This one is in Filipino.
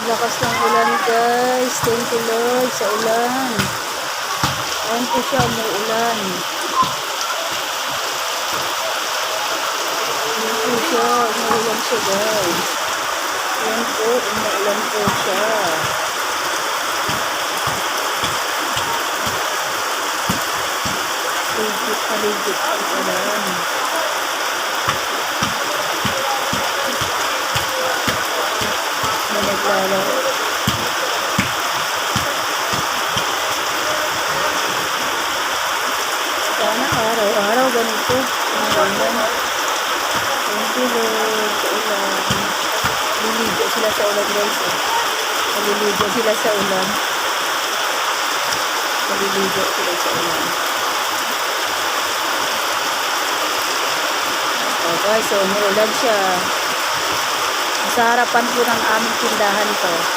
Lakas ng ulan guys. Thank you Lord sa ulan. Ayan po siya, umuulan. Ayan po siya, umuulan siya guys. Ayan po, umuulan po siya. Paligid ang ulan. May naglalaro. Sana araw-araw ganito. Ang ulan. Thank you Lord sa ulan. Naliligo sila sa ulan guys. Naliligo sila sa ulan. Naliligo sila sa ulan. Okay, so umuulan siya. Sa harapan po ng aming tindahan to.